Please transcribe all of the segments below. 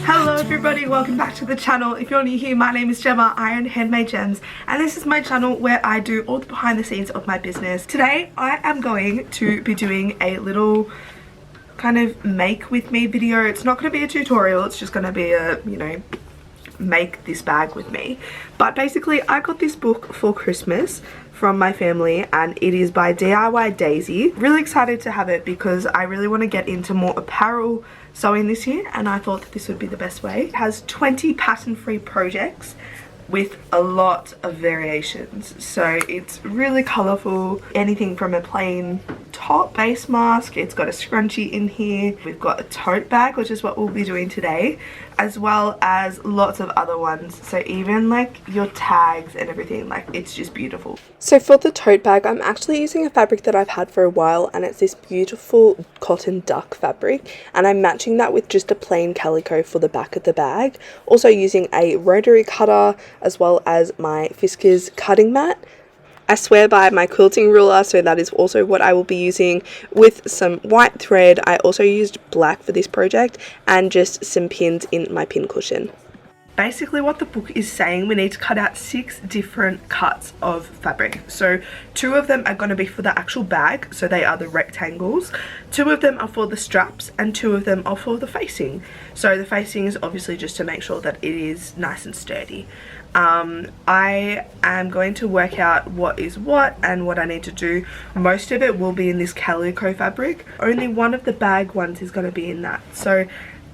Hello everybody, welcome back to the channel. If you're new here, my name is Jemma, I own Handmade Jems, and this is my channel where I do all the behind the scenes of my business. Today I am going to be doing a little kind of make with me video. It's not going to be a tutorial, it's just going to be a, you know, make this bag with me. But basically I got this book for Christmas from my family and it is by DIY Daisy. Really excited to have it because I really want to get into more apparel sewing this year and I thought that this would be the best way. It has 20 pattern-free projects with a lot of variations, so it's really colourful. Anything from a plain top face mask, it's got a scrunchie in here, we've got a tote bag, which is what we'll be doing today, as well as lots of other ones. So even like your tags and everything, like it's just beautiful. So for the tote bag, I'm actually using a fabric that I've had for a while and it's this beautiful cotton duck fabric, and I'm matching that with just a plain calico for the back of the bag. Also using a rotary cutter as well as my Fiskars cutting mat. I swear by my quilting ruler, so that is also what I will be using, with some white thread. I also used black for this project and just some pins in my pin cushion. Basically what the book is saying, we need to cut out 6 different cuts of fabric. So 2 of them are going to be for the actual bag, so they are the rectangles. 2 of them are for the straps and 2 of them are for the facing. So the facing is obviously just to make sure that it is nice and sturdy. I am going to work out what is what and what I need to do. Most of it will be in this calico fabric. Only one of the bag ones is going to be in that. So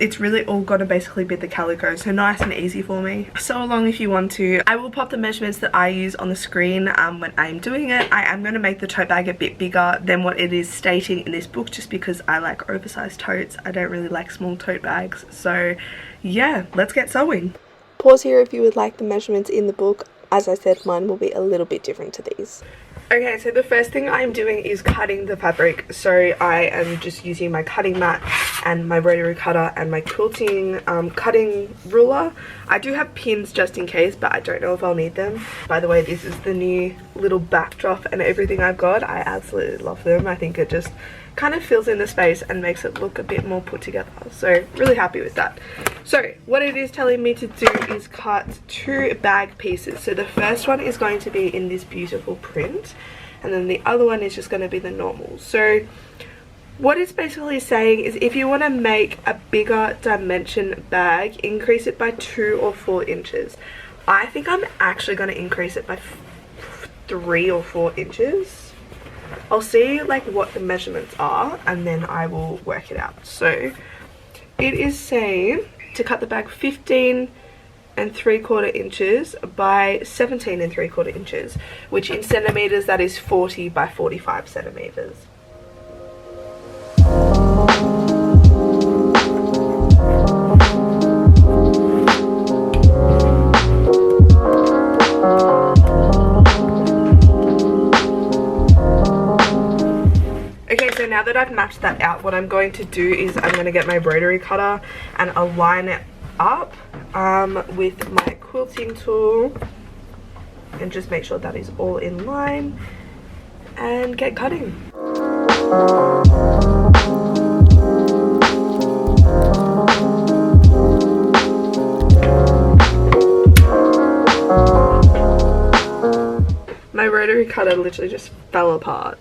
it's really all going to basically be the calico, so nice and easy for me. Sew along if you want to. I will pop the measurements that I use on the screen when I'm doing it. I am going to make the tote bag a bit bigger than what it is stating in this book, just because I like oversized totes. I don't really like small tote bags. So yeah, let's get sewing. Pause here if you would like the measurements in the book. As I said, mine will be a little bit different to these. Okay, so the first thing I'm doing is cutting the fabric. So I am just using my cutting mat and my rotary cutter and my quilting cutting ruler. I do have pins just in case, but I don't know if I'll need them. By the way, this is the new little backdrop and everything I've got. I absolutely love them. I think it just kind of fills in the space and makes it look a bit more put together. So really happy with that. So what it is telling me to do is cut 2 bag pieces. So the first one is going to be in this beautiful print, and then the other one is just going to be the normal. So what it's basically saying is if you want to make a bigger dimension bag, increase it by 2 or 4 inches. I think I'm actually going to increase it by 3 or 4 inches. I'll see like what the measurements are and then I will work it out. So it is saying to cut the bag 15 3/4 inches by 17 3/4 inches, which in centimeters that is 40 by 45 centimeters. Okay, so now that I've matched that out, what I'm going to do is I'm going to get my rotary cutter and align it up with my quilting tool and just make sure that is all in line and get cutting. My rotary cutter literally just fell apart.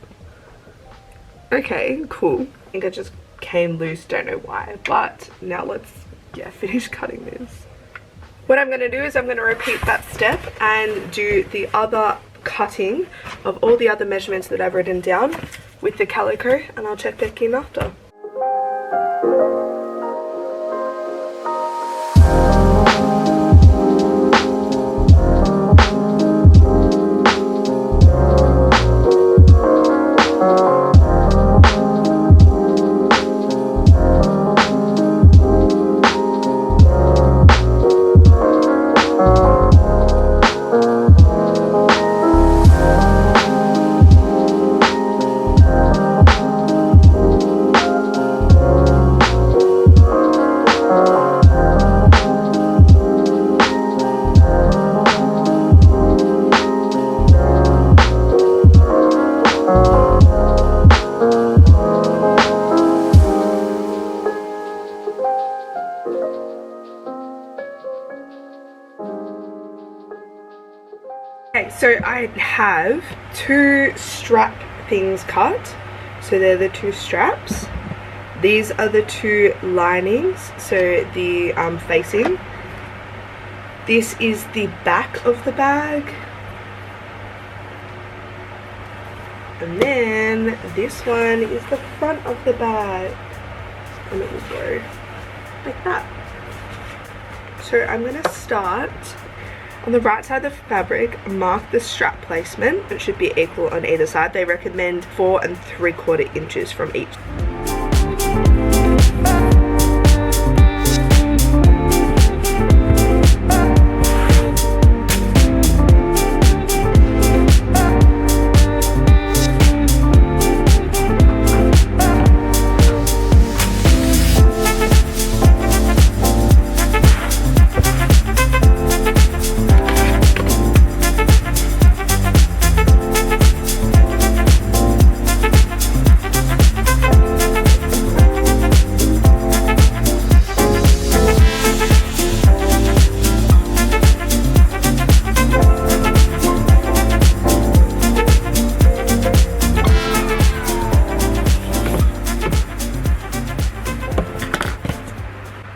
Okay, cool. I think it just came loose, don't know why, but now let's finish cutting this. What I'm going to do is I'm going to repeat that step and do the other cutting of all the other measurements that I've written down with the calico, and I'll check back in after. So I have 2 strap things cut. So they're the 2 straps. These are the 2 linings, so the facing. This is the back of the bag. And then this one is the front of the bag. And it will go like that. So I'm going to start on the right side of the fabric, mark the strap placement. It should be equal on either side. They recommend 4 3/4 inches from each.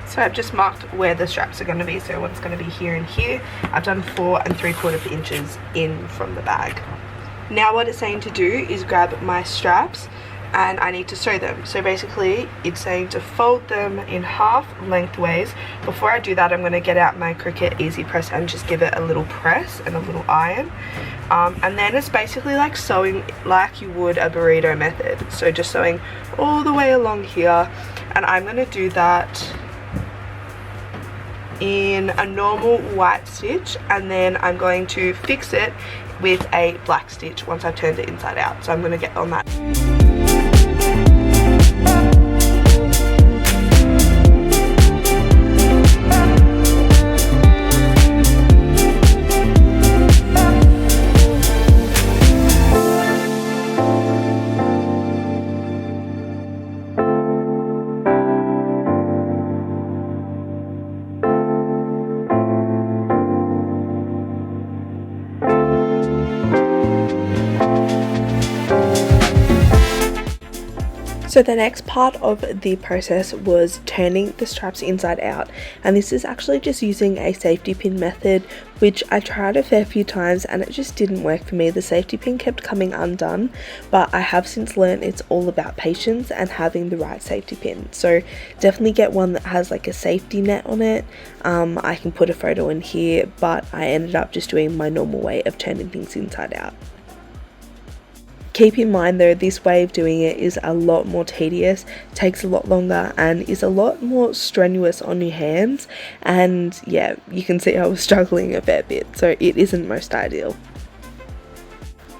So I've just marked where the straps are going to be, so one's going to be here and here. I've done 4 3/4 inches in from the bag. Now what it's saying to do is grab my straps and I need to sew them. So basically it's saying to fold them in half lengthways. Before I do that, I'm going to get out my Cricut Easy Press and just give it a little press and a little iron. And then it's basically like sewing like you would a burrito method. So just sewing all the way along here, and I'm going to do that in a normal white stitch, and then I'm going to fix it with a black stitch once I've turned it inside out. So I'm going to get on that. So the next part of the process was turning the straps inside out, and this is actually just using a safety pin method, which I tried a fair few times and it just didn't work for me. The safety pin kept coming undone, but I have since learned it's all about patience and having the right safety pin. So definitely get one that has like a safety net on it. I can put a photo in here, but I ended up just doing my normal way of turning things inside out. Keep in mind though, this way of doing it is a lot more tedious, takes a lot longer, and is a lot more strenuous on your hands. And yeah, you can see I was struggling a fair bit, so it isn't most ideal.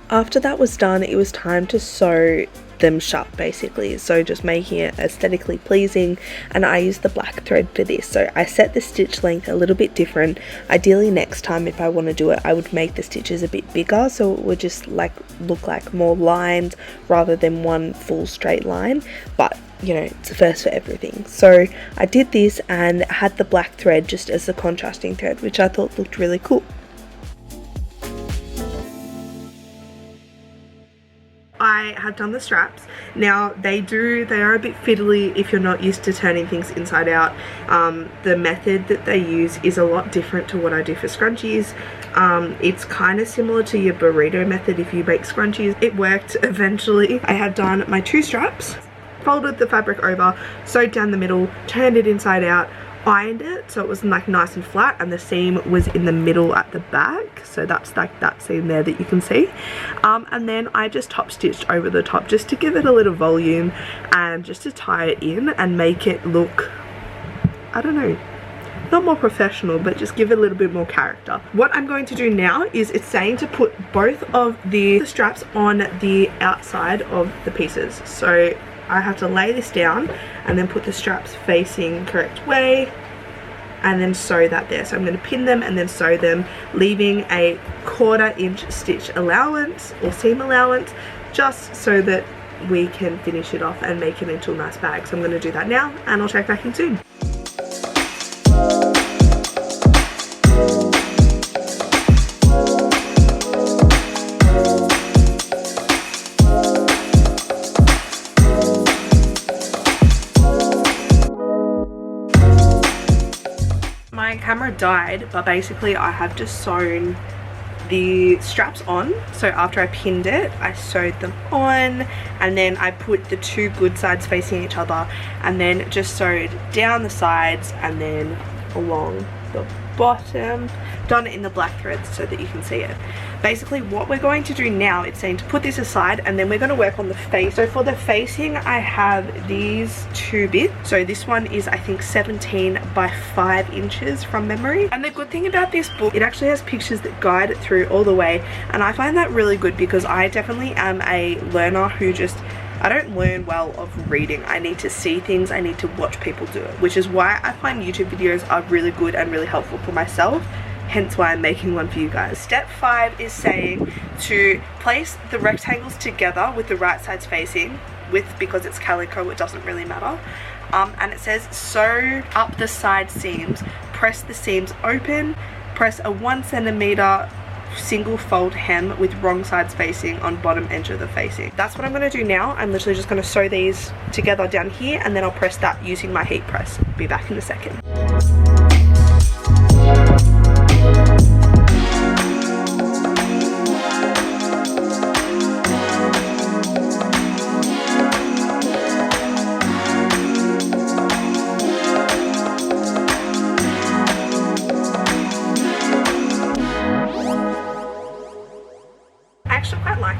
After that was done, it was time to sew them shut basically, so just making it aesthetically pleasing, and I used the black thread for this. So I set the stitch length a little bit different. Ideally next time if I want to do it, I would make the stitches a bit bigger so it would just like look like more lines rather than one full straight line, but you know, it's a first for everything. So I did this and had the black thread just as a contrasting thread, which I thought looked really cool. I have done the straps. Now they are a bit fiddly if you're not used to turning things inside out. The method that they use is a lot different to what I do for scrunchies. It's kind of similar to your burrito method if you make scrunchies. It worked eventually. I had done my 2 straps, folded the fabric over, sewed down the middle, turned it inside out, ironed it so it was like nice and flat, and the seam was in the middle at the back, so that's like that seam there that you can see. And then I just top stitched over the top just to give it a little volume and just to tie it in and make it look, I don't know, not more professional, but just give it a little bit more character. What I'm going to do now is it's saying to put both of the straps on the outside of the pieces. So I have to lay this down and then put the straps facing correct way and then sew that there. So I'm going to pin them and then sew them, leaving a 1/4 inch stitch allowance or seam allowance just so that we can finish it off and make it into a nice bag. So I'm going to do that now and I'll check back in soon. My camera died, but basically I have just sewn the straps on. So after I pinned it, I sewed them on, and then I put the two good sides facing each other, and then just sewed down the sides and then along the bottom. Done it in the black threads so that you can see it. Basically what we're going to do now, it's saying to put this aside, and then we're going to work on the face. So for the facing, I have these two bits. So this one is, I think, 17 by 5 inches from memory. And the good thing about this book, it actually has pictures that guide it through all the way, and I find that really good because I definitely am a learner who I don't learn well of reading. I need to see things, I need to watch people do it, which is why I find YouTube videos are really good and really helpful for myself, hence why I'm making one for you guys. Step 5 is saying to place the rectangles together with the right sides facing, because it's calico, it doesn't really matter. And it says sew up the side seams, press the seams open, press a 1 centimeter single fold hem with wrong sides facing on bottom edge of the facing. That's what I'm going to do now. I'm literally just going to sew these together down here, and then I'll press that using my heat press. Be back in a second.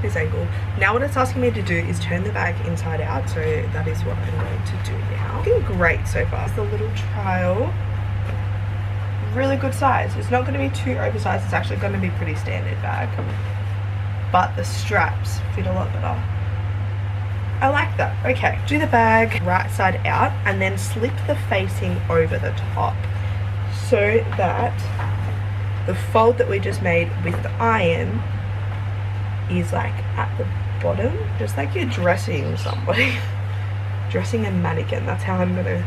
This angle. Now what it's asking me to do is turn the bag inside out, so that is what I'm going to do now. Looking great so far. It's a little trial. Really good size. It's not going to be too oversized. It's actually going to be pretty standard bag, but the straps fit a lot better. I like that. Okay, do the bag right side out and then slip the facing over the top so that the fold that we just made with the iron is like at the bottom, just like you're dressing somebody. Dressing a mannequin, that's how I'm gonna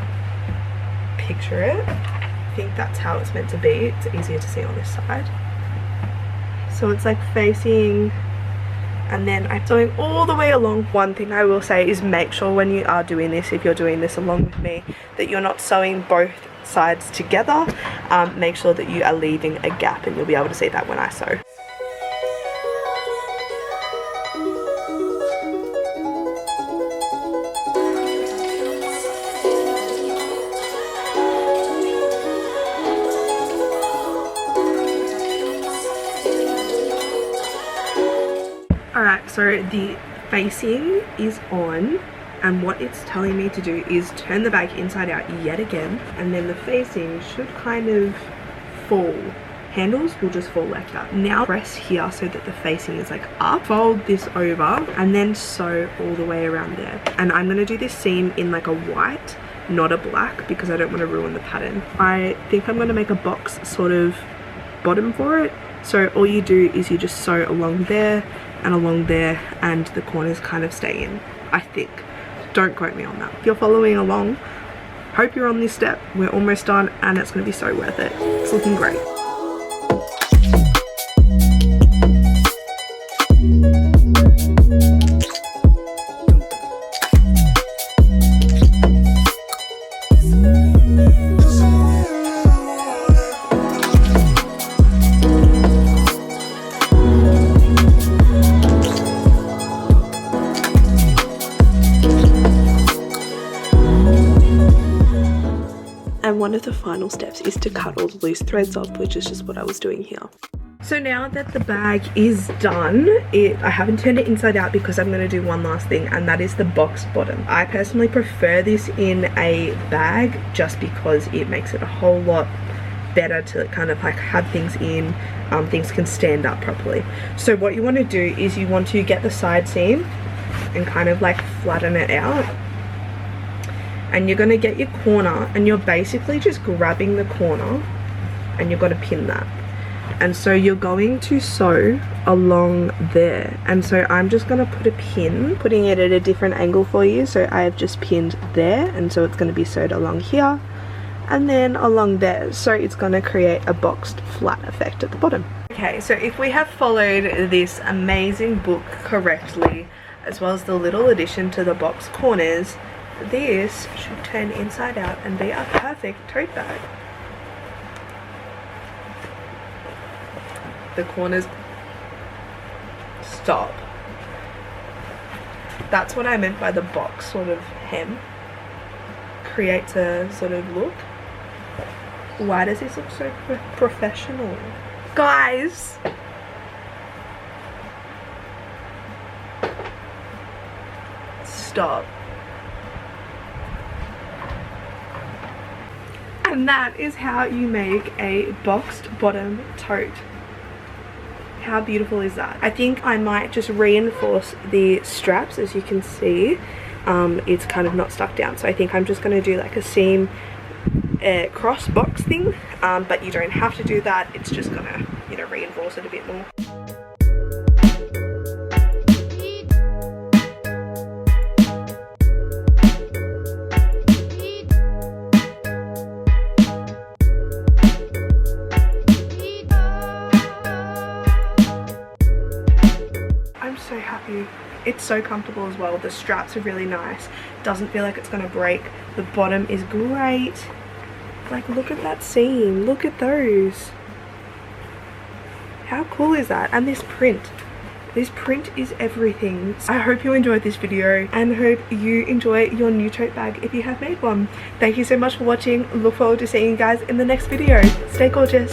picture it. I think that's how it's meant to be. It's easier to see on this side. So it's like facing, and then I'm sewing all the way along. One thing I will say is make sure when you are doing this, if you're doing this along with me, that you're not sewing both sides together. Make sure that you are leaving a gap, and you'll be able to see that when I sew. Alright, so the facing is on, and what it's telling me to do is turn the bag inside out yet again, and then the facing should kind of fall. Handles will just fall like that. Now press here so that the facing is like up, fold this over, and then sew all the way around there. And I'm going to do this seam in like a white, not a black, because I don't want to ruin the pattern. I think I'm going to make a box sort of bottom for it. So all you do is you just sew along there and along there, and the corners kind of stay in, I think. Don't quote me on that. If you're following along, hope you're on this step. We're almost done, and it's going to be so worth it. It's looking great. And one of the final steps is to cut all the loose threads off, which is just what I was doing here. So now that the bag is done, I haven't turned it inside out because I'm going to do one last thing, and that is the box bottom. I personally prefer this in a bag just because it makes it a whole lot better to kind of like have things in, things can stand up properly. So what you want to do is you want to get the side seam and kind of like flatten it out. And you're going to get your corner, and you're basically just grabbing the corner, and you're going to pin that. And so you're going to sew along there. And so I'm just going to put a pin, putting it at a different angle for you. So I have just pinned there, and so it's going to be sewed along here and then along there. So it's going to create a boxed flat effect at the bottom. Okay, so if we have followed this amazing book correctly, as well as the little addition to the box corners, this should turn inside out and be a perfect tote bag. the corners. Stop. That's what I meant by the box sort of hem. Creates a sort of look. Why does this look so professional? Guys! Stop. And that is how you make a boxed bottom tote. How beautiful is that? I think I might just reinforce the straps. As you can see, it's kind of not stuck down, so I think I'm just going to do like a seam cross box thing, but you don't have to do that. It's just gonna, you know, reinforce it a bit more. I'm so happy. It's so comfortable as well. The straps are really nice. Doesn't feel like it's gonna break. The bottom is great. Like, look at that seam. Look at those. How cool is that? And this print. This print is everything. I hope you enjoyed this video and hope you enjoy your new tote bag if you have made one. Thank you so much for watching. Look forward to seeing you guys in the next video. Stay gorgeous.